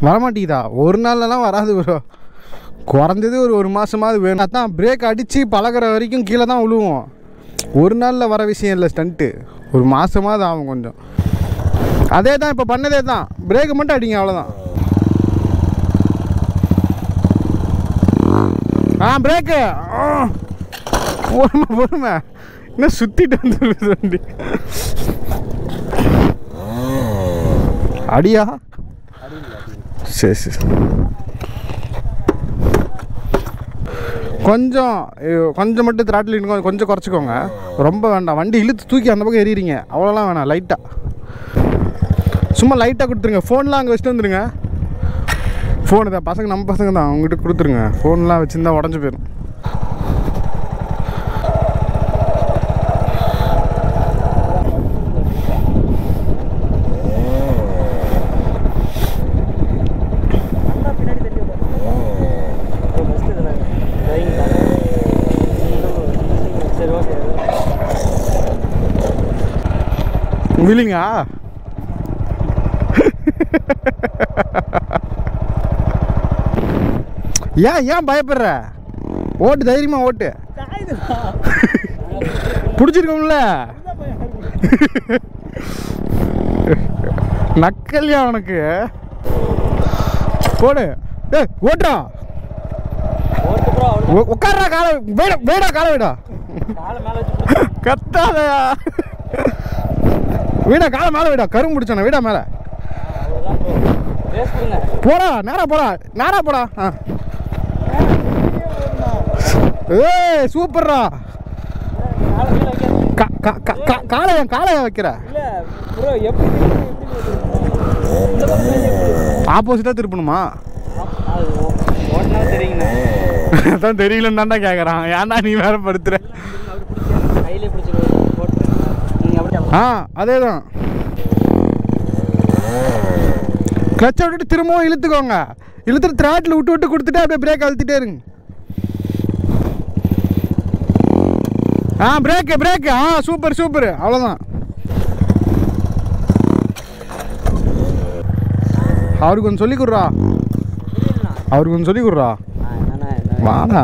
வரமாட்டேங்குதா? ஒரு நாள்லாம் வராது ப்ரோ. குறைஞ்சது ஒரு மாதமாவது வேணும். அதான் பிரேக் அடித்து பழகிற வரைக்கும் கீழே தான் விழுவோம். ஒரு நாளில் வர விஷயம் இல்லை ஸ்டண்ட்டு. ஒரு மாதமாவது ஆகும் கொஞ்சம். அதே தான் இப்போ பண்ணதே தான். பிரேக்கு மட்டும் அடிங்க, அவ்வளோதான். பிரேக்கு பொறுமை பொறுமை. இன்னும் சுற்றிட்டு வந்துடுது வண்டி. அடியா? சரி சரி. கொஞ்சம் மட்டும் த்ராட்டில் கொஞ்சம் குறைச்சிக்கோங்க. ரொம்ப வேண்டாம். வண்டி இழுத்து தூக்கி அந்த பக்கம் எறிகிறீங்க, அவ்வளோலாம் வேணாம். லைட்டாக சும்மா லைட்டாக கொடுத்துருங்க. ஃபோன்லாம் அங்கே வச்சுட்டு வந்துடுங்க. ஃபோனு தான் பசங்க, நம்ம பசங்க தான், அவங்ககிட்ட கொடுத்துருங்க. ஃபோன்லாம் வச்சுருந்தா உடஞ்சி போயிடும். வீலிங்கா? ஏன் பயப்படுற? ஓட்டு, தைரியமா ஓட்டு. பிடிச்சிருக்கோம்ல. நக்கல்யா உனக்கு? போடு. ஓட்டுறா. உட்கார்றா. காலை வேடா, காலை வேடா. கத்தாதயா. வீடா, காலை மேலே வீடா. கரும்பு பிடிச்சானே வீடா மேலே. போடா, நேரா போடா, நேரா போடா. ஏய் சூப்பர்ரா. காலையா வைக்கிற? ஆப்போசிட்டா திருப்பணுமா? அதான் தெரியலன்னு தான்டா கேட்குறான். ஏன்டா நீ வேற படுத்துற? அதேதான். கிளச்சை விட்டுட்டு திரும்பவும் இழுத்துக்கோங்க. இழுத்துட்டு த்ராட்டில் விட்டு கொடுத்துட்டு அப்படியே பிரேக் அழுத்திட்டே இருங்க. பிரேக்கு. சூப்பர். அவ்வளோதான். அவருக்கு கொஞ்சம் சொல்லி கொடுறா. வாடா.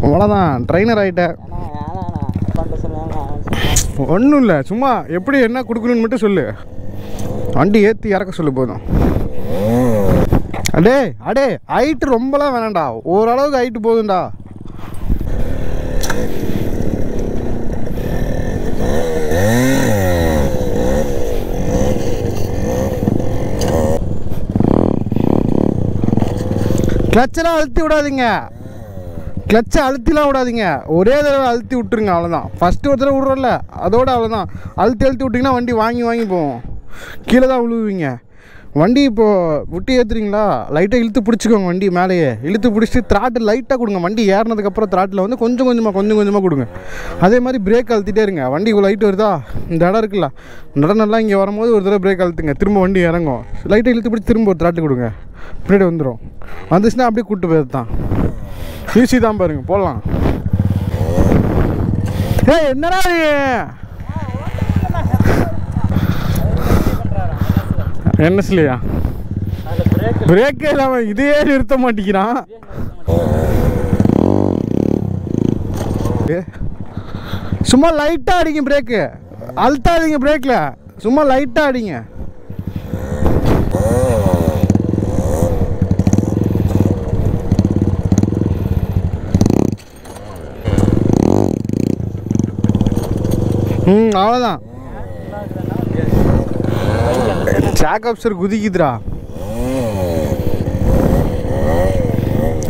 அவ்வளோதான், ட்ரைனர் ஆகிட்ட. ஒன்றும் இல்லை, சும்மா எப்படி என்ன கொடுக்கணுன்னு மட்டும் சொல்லு. வண்டி ஏற்றி இறக்க சொல்லு போதும். அடே ஹைட்டு ரொம்பலாம் வேணாண்டா, ஓரளவுக்கு ஹைட்டு போதும்டா. கிளச்செல்லாம் அழுத்தி விடாதீங்க. கிளச்சை அழுத்திலாம் விடாதீங்க. ஒரே தடவை அழுத்தி விட்டுருங்க, அவ்வளோதான். ஃபஸ்ட்டு ஒரு தடவை விட்றல, அதோட அவ்வளோதான். அழுத்தி விட்டிங்கன்னா வண்டி வாங்கி போவோம். கீழே தான் விழுவீங்க. வண்டி இப்போது விட்டு ஏற்றுறீங்களா, லைட்டாக இழுத்து பிடிச்சிக்கோங்க. வண்டி மேலேயே இழுத்து பிடிச்சிட்டு த்ராட்டில் லைட்டாக கொடுங்க. வண்டி ஏறினதுக்கப்புறம் த்ராட்டில் வந்து கொஞ்சம் கொஞ்சமாக கொடுங்க. அதே மாதிரி பிரேக் அழுத்திட்டே இருங்க. வண்டி இவ்வளோ லைட்டு வருதா, இந்த இடம் இருக்குல்ல, இந்த இடம் நல்லா இங்கே வரும்போது ஒரு தடவை பிரேக் அழுத்துங்க. திரும்ப வண்டி இறங்கும். லைட்டாக இழுத்து பிடிச்சி திரும்ப ஒரு த்ராட்டு கொடுங்க. பின்னாடி வந்துடும். வந்துச்சுன்னா அப்படியே கூப்பிட்டு போயிது தான். ஈஸி தான் பாருங்க, போடலாம். என்னடா என்எஸ்லையா பிரேக்கே இல்லாம இதையே நிறுத்த மாட்டேங்கிறான். சும்மா லைட்டா அடிங்க பிரேக்கு, அழுத்தாதீங்க பிரேக்ல, சும்மா லைட்டா அடிங்க. அவ்வளோதான். ஜாக்கப் சார் குதிக்குதுடா.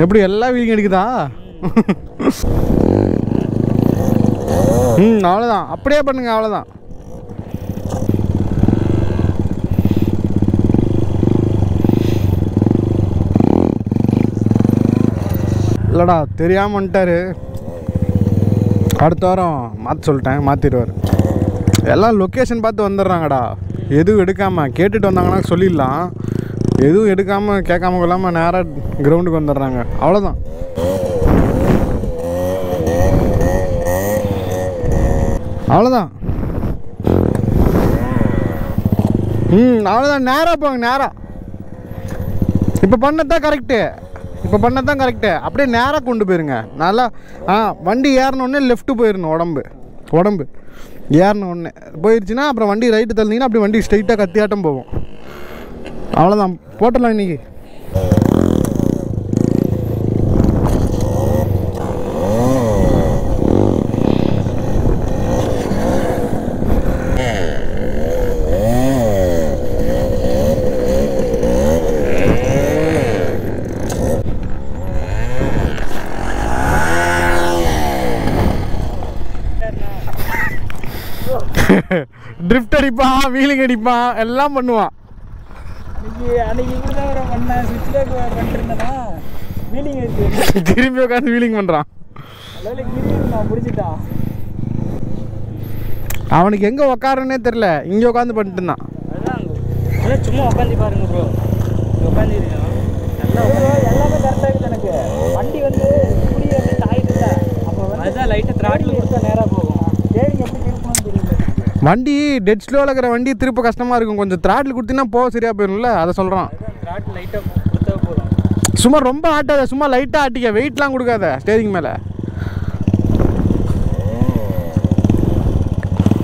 எப்படி எல்லா வீலிங் எடுக்குதா? அவ்வளோதான், அப்படியே பண்ணுங்க, அவ்வளோதான். இல்லைடா தெரியாமல் வந்துட்டாரு. அடுத்த வாரம் மாற்ற சொல்லிட்டேன், மாற்றிடுவார். எல்லாம் லொக்கேஷன் பார்த்து வந்துடுறாங்கடா. எதுவும் எடுக்காமல் கேட்டுட்டு வந்தாங்கன்னா சொல்லிடலாம். எதுவும் எடுக்காமல் கேட்காம கொள்ளாமல் நேராக கிரவுண்டுக்கு வந்துடுறாங்க. அவ்வளோதான். அவ்வளோதான். அவ்வளோதான். நேராக போங்க, நேராக. இப்போ பண்ணதான் கரெக்டு, இப்போ பண்ணதான் கரெக்டு. அப்படியே நேராக கொண்டு போயிருங்க நல்லா. வண்டி ஏறினோடனே லெஃப்ட்டு போயிடணும். உடம்பு ஏறினோடனே போயிடுச்சுன்னா அப்புறம் வண்டி ரைட்டு தள்ளிங்கன்னா அப்படி வண்டி ஸ்ட்ரைட்டாக கத்தியாட்டம் போகும். அவ்வளோதான், போட்டலாம் இன்றைக்கி. ட்ரிஃப்ட் அடிப்பான், வீலிங் அடிப்பான், எல்லாம் பண்ணுவான். திரும்பி உட்காந்து வீலிங் பண்ணுறான். அவனுக்கு எங்கே உக்காரன்னே தெரில, இங்கே உட்காந்து பண்ணிட்டு இருந்தான். சும்மா உட்காந்து பாருங்க ப்ரோ, உட்காந்துருக்கேன் எல்லாமே கரெக்டாக இருக்குது. எனக்கு வண்டி வந்து இப்படி அப்படி ஆகிட்டு இல்லை, அப்போ அதுதான் லைட்டாக த்ராட்டில் கொடுத்தா நேராக போகும். ஸ்டேரிங் எப்படி திருப்பணும்னு தெரியல. வண்டி டெட் ஸ்லோவில் இருக்கிற வண்டி திருப்ப கஷ்டமாக இருக்கும். கொஞ்சம் த்ராட்டில் கொடுத்தீங்கன்னா போக சரியாக போயிடும்ல, அதை சொல்கிறான். த்ராட்டில் லைட்டாக கொடுத்தா போதும். சும்மா ரொம்ப ஆட்டாத, சும்மா லைட்டாக ஆட்டிக்க, வெயிட்லாம் கொடுக்காத ஸ்டேரிங் மேலே.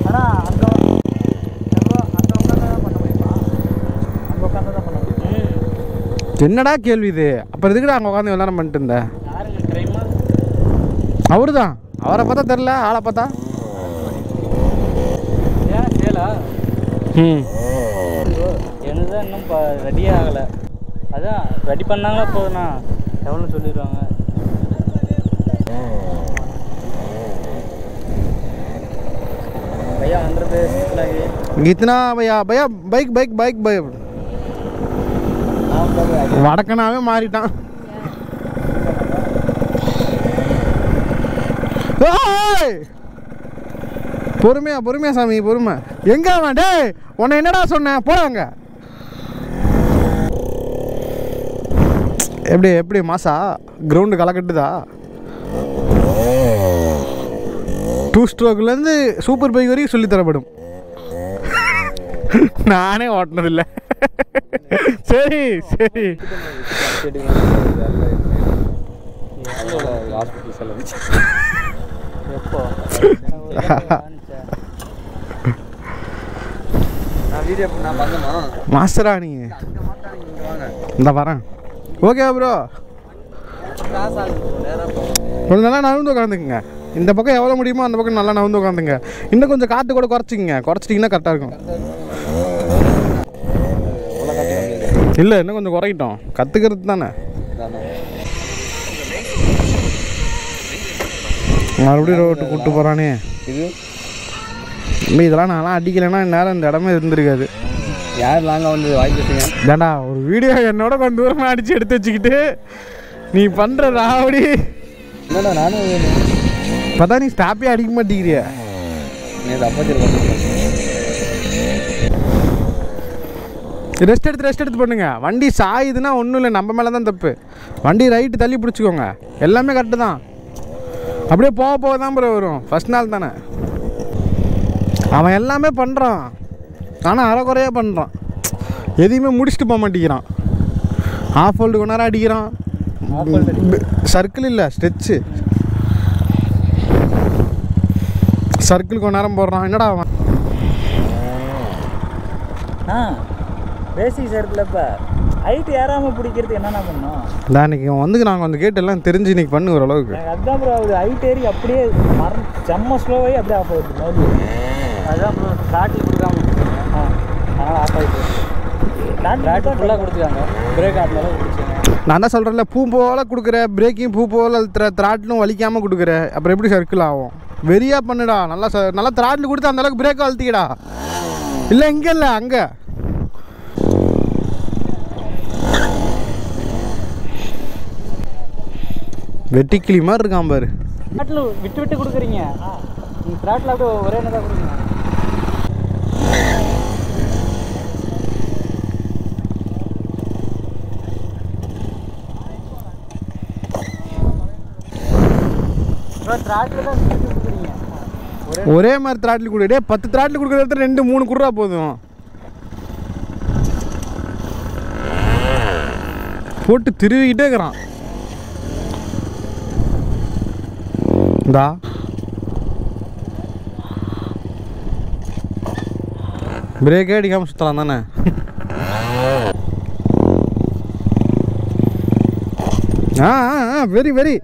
ஆனால் அங்கே உட்காந்து தான் பண்ண முடியுமா? அங்கே உட்காந்து தான் பண்ண முடியும். என்னடா கேள்வி இது? அப்புறம் எதுக்குடா அங்கே உட்காந்து விளாட பண்ணிட்டு இருந்தேன்? யாருங்க ட்ரைமா? அவரு தான். அவரை பார்த்தா தெரில, ஆளை பார்த்தா. ஏன் சேலா? என்னதான் இன்னும் ரெடி ஆகலை. அதான் ரெடி பண்ணாங்களா போதுண்ணா, எவ்வளோ சொல்லிடுவாங்க. भैया 100 रुपये लगे कितना भैया? भैया बाइक बाइक बाइक बाइक வடக்கனாவே மாறிட்டான். பொறுமையா பொறுமையா சாமி, பொறுமை. எங்க அவன்? டேய், உன்னை என்னடா சொன்னேன்? போறாங்க. எப்படி எப்படி மாசா கிரவுண்டு கலக்கட்டுதா? 2 ஸ்ட்ரோக்லேருந்து சூப்பர் பைக் வரைக்கும் சொல்லித்தரப்படும். நானே ஓட்டினதில்லை. சரி சரி. மாஸ்டரா நீங்க? இந்த வரேன். ஓகே ப்ரோ, கொஞ்சம் நல்லா நகர்ந்து உட்காந்துக்குங்க. இந்த பக்கம் எவ்வளோ முடியுமோ அந்த பக்கம் நல்லா நகர்ந்து உட்காந்துங்க. இன்னும் கொஞ்சம் காற்று கூட குறைச்சிங்க, குறைச்சிட்டிங்கன்னா கரெக்டாக இருக்கும். இல்லை, இன்னும் கொஞ்சம் குறைக்கிட்டோம், கற்றுக்கிறது தானே. மறுபடியும் ரோட்டு கூப்பிட்டு போகிறானே. இல்லை, இதெல்லாம் நான்லாம் அடிக்கலைன்னா நேரம் இந்த இடமே இருந்திருக்காது. யார் லாங்காக வந்து வாங்கிட்டீங்க? ஏண்டா ஒரு வீடியோ என்னோட கொஞ்சம் தூரமாக அடித்து எடுத்து வச்சுக்கிட்டு நீ பண்ணுற ராவடி. இல்லைண்ணா, நானும் பார்த்தா நீ ஸ்டாப்பே அடிக்க மாட்டேங்கிறிய. ரெஸ்ட் எடுத்து பண்ணுங்க. வண்டி சாயுதுன்னா ஒன்றும் இல்லை, நம்ம மேலே தான் தப்பு. வண்டி ரைட்டு தள்ளி பிடிச்சிக்கோங்க, எல்லாமே கரெக்டு தான். அப்படியே போக போக தான் ப்ரோ வரும். ஃபஸ்ட் நாள் தானே அவன் எல்லாமே பண்ணுறான், ஆனால் அரைக்குறையாக பண்ணுறான். எதையுமே முடிச்சுட்டு போக மாட்டேங்கிறான். ஆஃப் ஹோல்டு கொஞ்ச நேரம் அடிக்கிறான். சர்க்கிள் இல்லை, ஸ்ட்ரெச்சு சர்க்கிள் கொஞ்ச நேரம் போடுறான். என்னடா அவன் பேசிக் சர்க்கிள் இப்போ ஹைட் ஏறாமல் பிடிக்கிறது என்னென்ன பண்ணோம்? நான் இன்றைக்கி வந்து நாங்கள் வந்து கேட்டு எல்லாம் தெரிஞ்சு இன்றைக்கி பண்ணு ஓரளவுக்கு. அதுதான் ப்ரோ, அது ஹைட் ஏறி அப்படியே செம்ம ஸ்லோவாகி அப்படியே ஆஃப் ஆகிடுது மோது. அதுதான் ப்ரோ, ஸ்டார்டிங் கொடுக்காம அதனால் ஆஃப் ஆகிட்டு ஸ்டார்டிங் ஃபுல்லாக கொடுத்துருக்காங்க. பிரேக் ஆஃப்லாம் கொடுத்துருக்காங்க. நான் தான் சொல்கிறேன்ல, பூ போல் கொடுக்குற பிரேக்கையும் பூ போல் த்ராட்டிலும் வலிக்காமல் கொடுக்குற, அப்புறம் எப்படி சர்க்கிள் ஆகும்? வெறியாக பண்ணுடா. நல்லா நல்லா த்ராட்டில் கொடுத்து அந்தளவுக்கு பிரேக்கை அழுத்திக்கடா. இல்லை இங்கே இல்லை, அங்கே வெட்டிக்கிளி மாதிரி இருக்கான் பாரு. த்ராட்டில் விட்டு விட்டு கொடுக்குறீங்க. நீங்கள் த்ராட்டில் அப்படியே ஒரே என்ன தான் கொடுக்குறீங்க. ஒரே மாதிரி த்ராட்டில் கொடு. 10 த்ராட்டில் கொடுக்குறது 2-3 குடுறா போதும். போட்டு திருவிக்கிட்டே இருக்கிறான். இந்தா பிரேக்கே அடிக்காமல் சுற்றலாம் தானே. வெரி வெரி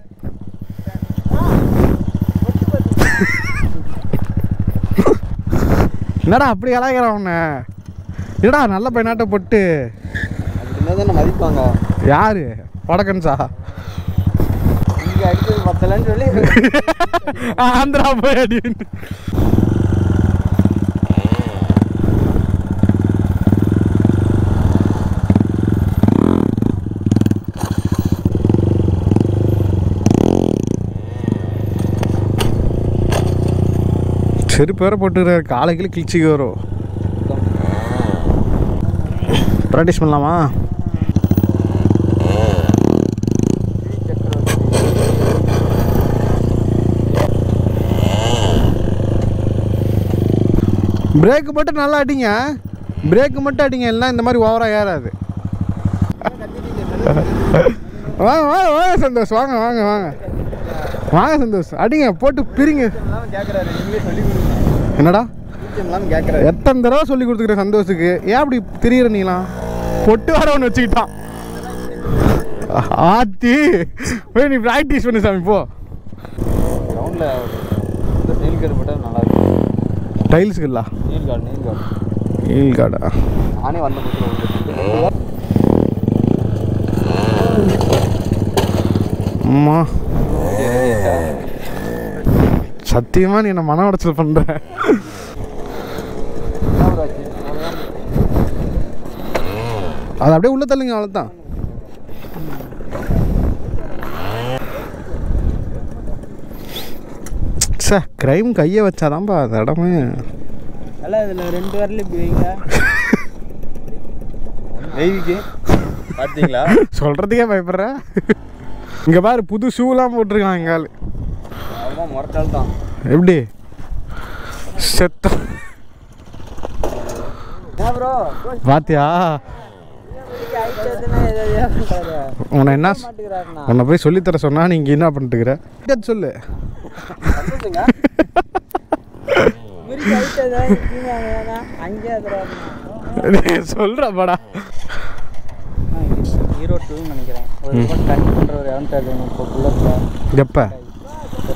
என்னடா அப்படி அழகிறான் உன்னை? என்னடா நல்ல பையனாட்ட போட்டு தானே மதிப்பாங்க. யாரு வடக்கன்ஸா? இங்கே அடிச்சது பத்தலன்னு சொல்லி ஆந்திரா போய் அடி. செருப்பு வேற போட்டுக்கிறாரு, காலைக்கு கிழிச்சிக்கு வரும். ப்ராக்டிஸ் பண்ணலாமா? பிரேக்கு மட்டும் நல்லா அடிங்க, பிரேக்கு மட்டும் அடிங்க, எல்லாம் இந்த மாதிரி ஓவராக ஏறாது. வாங்க வாங்க வாங்க சந்தோஷ், வாங்க வாங்க வாங்க வாங்க சந்தோஷ், அடிங்க போட்டு பிரிங்க. என்னடா எத்தனை தடவை சொல்லி கொடுத்துக்கிறேன் சந்தோஷுக்கு, ஏன் அப்படி திரியிற நீலாம்? பொட்டு வர ஒன்று வச்சுக்கிட்டான். ஆத்தி போய் நீ ப்ராக்டிஸ் பண்ணு சாமி போ. டைல்ஸுக்கு இல்லை நீல் கார்டா? நானே வந்த அம்மா சத்தியமாக நீ என்ன மன உடைச்சல் பண்ணுற. அது அப்படியே உள்ள தள்ளுங்க, அவ்வளோதான். சார் கிரைம் கையை வச்சாதான்ப்பா அது இடமே நல்லா. இதில் 2 வரல இப்படி வைங்க. வெய்விக்கு பார்த்தீங்களா? சொல்கிறதுக்கே பயப்படுற. இங்கே பாரு புது ஷூலாம் போட்டிருக்கான் எங்கள் ஆள். அவ்வளோதான் முரட்டால் தான். எப்படி செத்த ப்ரோ பாத்தியா? உன்னை என்ன உன்னை போய் சொல்லித்தர சொன்னா நீங்க என்ன பண்ணிட்டுக்கிற? சொல்லு. சொல்ற படா. நினைக்கிறேன் எப்ப?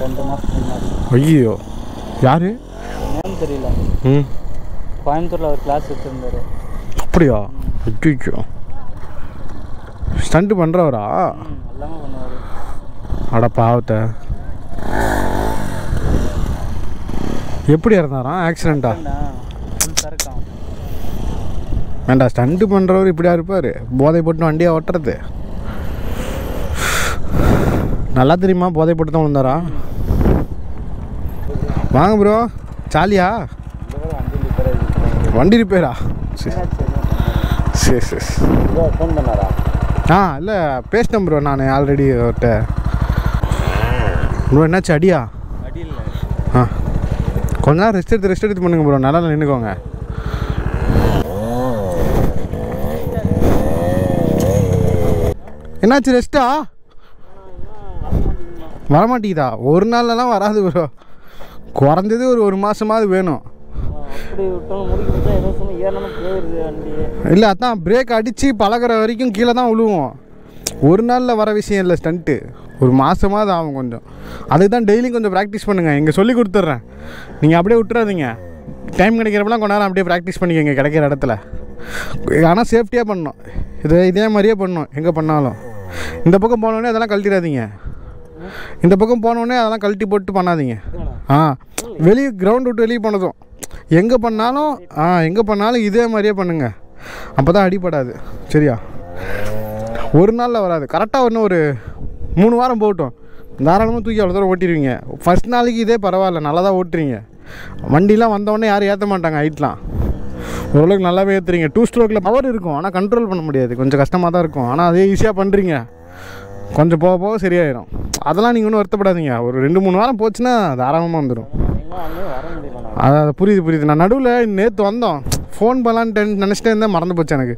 2 மாசத்துக்கு முன்னாடி. ஐயோ யாரு தெரியல. கோயம்புத்தூர்ல ஒரு கிளாஸ் வச்சிருந்தாரு. அப்படியா? ஐயோ ஸ்டண்ட் பண்றவரா? எல்லாமே பண்ணுவாரு. அட பாவத்தை. எப்படி இருந்தாரா? ஆக்சிடென்ட்டா? வேண்டா, ஸ்டண்ட்டு பண்ணுறவர் இப்படியா இருப்பார்? போதை போட்டு வண்டியை ஓட்டுறது நல்லா தெரியுமா? போதை போட்டு தான் விழுந்தாரா? வாங்க ப்ரோ, சாலியா? வண்டி ரிப்பேரா? சரி சரி சரி. ஃபோன் பண்ணாரா? இல்லை பேசினேன் ப்ரோ நான் ஆல்ரெடி அவர்கிட்ட. ப்ரோ என்னாச்சு? அடியா? அடி இல்லை. கொஞ்ச நேரம் ரெஸ்ட் எடுத்து பண்ணுங்க ப்ரோ, நல்லா நின்றுக்கோங்க. என்னாச்சு? ரெஸ்ட்டா? வரமாட்டேங்குதா? ஒரு நாள்லாம் வராது ப்ரோ, குறைஞ்சது ஒரு மாதமாவது வேணும். இல்லை அதான் பிரேக் அடித்து பழகிற வரைக்கும் கீழே தான் விழுவோம். ஒரு நாளில் வர விஷயம் இல்லை ஸ்டண்ட்டு, ஒரு மாதமாவது ஆகும் கொஞ்சம். அதுக்கு தான் டெய்லியும் கொஞ்சம் ப்ராக்டிஸ் பண்ணுங்கள். இங்கே சொல்லி கொடுத்துட்றேன், நீங்கள் அப்படியே விட்டுறாதீங்க. டைம் கிடைக்கிறப்பெல்லாம் கொஞ்ச நேரம் அப்படியே ப்ராக்டிஸ் பண்ணிக்கோங்க கிடைக்கிற இடத்துல. ஆனால் சேஃப்டியாக பண்ணணும், இதே மாதிரியே பண்ணணும். எங்கே பண்ணாலும் இந்த பக்கம் போனோடனே அதெல்லாம் கழட்டிடாதீங்க, இந்த பக்கம் போனோடனே அதெல்லாம் கழட்டி போட்டு பண்ணாதீங்க. வெளியே கிரவுண்ட் விட்டு வெளியே போனதும் எங்கே பண்ணாலும் இதே மாதிரியே பண்ணுங்கள், அப்போ தான் அடிப்படாது. சரியா? ஒரு நாளில் வராது, கரெக்டாக இன்னும் ஒரு 3 வாரம் போகட்டும், தாராளமாக தூக்கி அவ்வளோ தூரம் ஓட்டிடுவீங்க. ஃபஸ்ட் நாளைக்கு இதே பரவாயில்ல, நல்லா தான் ஓட்டுறீங்க. வண்டிலாம் வந்தோடனே யாரும் ஏற்ற மாட்டாங்க, ஹைட்லாம் ஓரளவுக்கு நல்லாவே ஏற்றுறீங்க. 2 ஸ்ட்ரோக்கில் பவர் இருக்கும், ஆனால் கண்ட்ரோல் பண்ண முடியாது, கொஞ்சம் கஷ்டமாக தான் இருக்கும். ஆனால் அதே ஈஸியாக பண்ணுறீங்க, கொஞ்சம் போக போக சரியாயிடும். அதெல்லாம் நீங்கள் ஒன்றும் வருத்தப்படாதீங்க, ஒரு 2-3 வாரம் போச்சுன்னா தாராளமாக வந்துடும். அது புரியுது. நான் நடுவில் நேற்று வந்தோம், ஃபோன் பண்ணலான்னு நினச்சிட்டே இருந்தால் மறந்து போச்சு எனக்கு.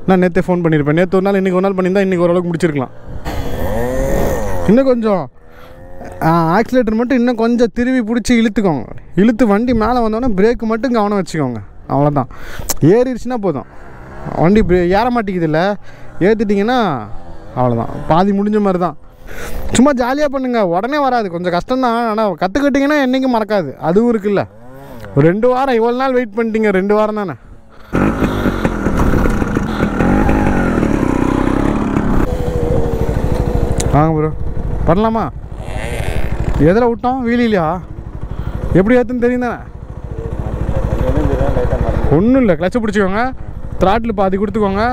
நான் நேற்றே ஃபோன் பண்ணியிருப்பேன். நேற்று ஒரு நாள் இன்றைக்கி ஒரு நாள் பண்ணியிருந்தா இன்றைக்கி ஓரளவுக்கு முடிச்சிருக்கலாம். இன்னும் கொஞ்சம் ஆக்சிலேட்டர் மட்டும் இன்னும் கொஞ்சம் திருவி பிடிச்சி இழுத்துக்கோங்க. இழுத்து வண்டி மேலே வந்தோடனே பிரேக்கு மட்டும் கவனம் வச்சுக்கோங்க. அவ்வளோதான். ஏறிடுச்சுன்னா போதும். வண்டி ஏற மாட்டேங்குது இல்லை, ஏற்றிட்டிங்கன்னா அவ்வளோதான், பாதி முடிஞ்ச மாதிரி தான். சும்மா ஜாலியாக பண்ணுங்கள், உடனே வராது, கொஞ்சம் கஷ்டம்தான். ஆனால் கற்றுக்கிட்டிங்கன்னா என்றைக்கும் மறக்காது. அதுவும் இருக்குல்ல. ஒரு 2 வாரம், இவ்வளோ நாள் வெயிட் பண்ணிட்டீங்க, 2 வாரம் தானே. வாங்க ப்ரோ, பண்ணலாமா? எதில் விட்டோம்? வீலிலையா? எப்படி ஏற்றுன்னு தெரியும் தானே? ஒன்றும் இல்லை, கிளச்சை பிடிச்சிக்கோங்க, த்ராட்டில் பாதி கொடுத்துக்கோங்க,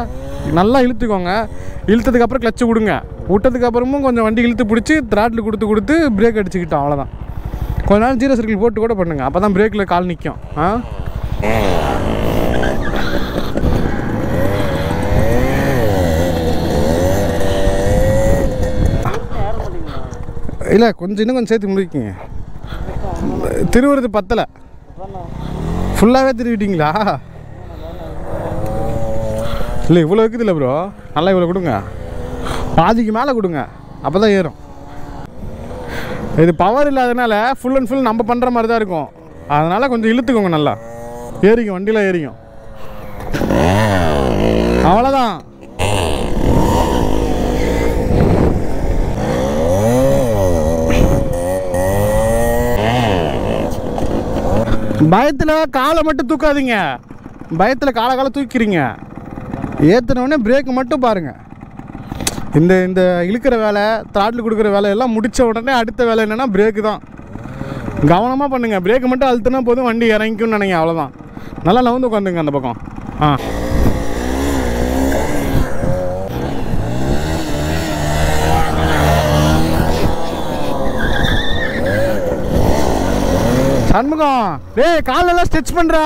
நல்லா இழுத்துக்கோங்க. இழுத்ததுக்கப்புறம் கிளச்சு விடுங்க. விட்டதுக்கப்புறமும் கொஞ்சம் வண்டி இழுத்து பிடிச்சி த்ராட்டில் கொடுத்து பிரேக் அடிச்சுக்கிட்டோம். அவ்வளோதான். கொஞ்ச நேரம் 0 சர்க்கிள் போட்டு கூட பண்ணுங்கள், அப்போ தான் பிரேக்கில் கால் நிற்கும். இல்லை, இன்னும் கொஞ்சம் சேர்த்து முடிக்கிங்க. திருவுறது பத்தலை, ஃபுல்லாகவே திருவிட்டீங்களா? இல்லை, இவ்வளோ இருக்குது இல்லை ப்ரோ, நல்லா இவ்வளோ கொடுங்க, பாதிக்கு மேலே கொடுங்க, அப்போ தான் ஏறும். இது பவர் இல்லாதனால ஃபுல் அண்ட் ஃபுல் நம்ம பண்ணுற மாதிரி தான் இருக்கும். அதனால் கொஞ்சம் இழுத்துக்கோங்க, நல்லா ஏறிக்கும், வண்டியில் ஏறிக்கும். அவ்வளோதான். பயத்தில் காலை மட்டும் தூக்காதீங்க. பயத்தில் காலை தூக்கிறீங்க. ஏற்றினோடனே பிரேக்கு மட்டும் பாருங்கள். இந்த இழுக்கிற வேலை, த்ராட்டில் கொடுக்குற வேலையெல்லாம் முடித்த உடனே அடுத்த வேலை என்னென்னா பிரேக்கு தான். கவனமாக பண்ணுங்கள். பிரேக்கு மட்டும் அழுத்தினா போதும், வண்டி இறங்கிக்கும்னு நினைங்க. அவ்வளோதான். நல்லா நவுந்து உட்காந்துங்க அந்த பக்கம். சண்முகம், டேய் காலெல்லாம் ஸ்ட்ரெச் பண்ணுறா.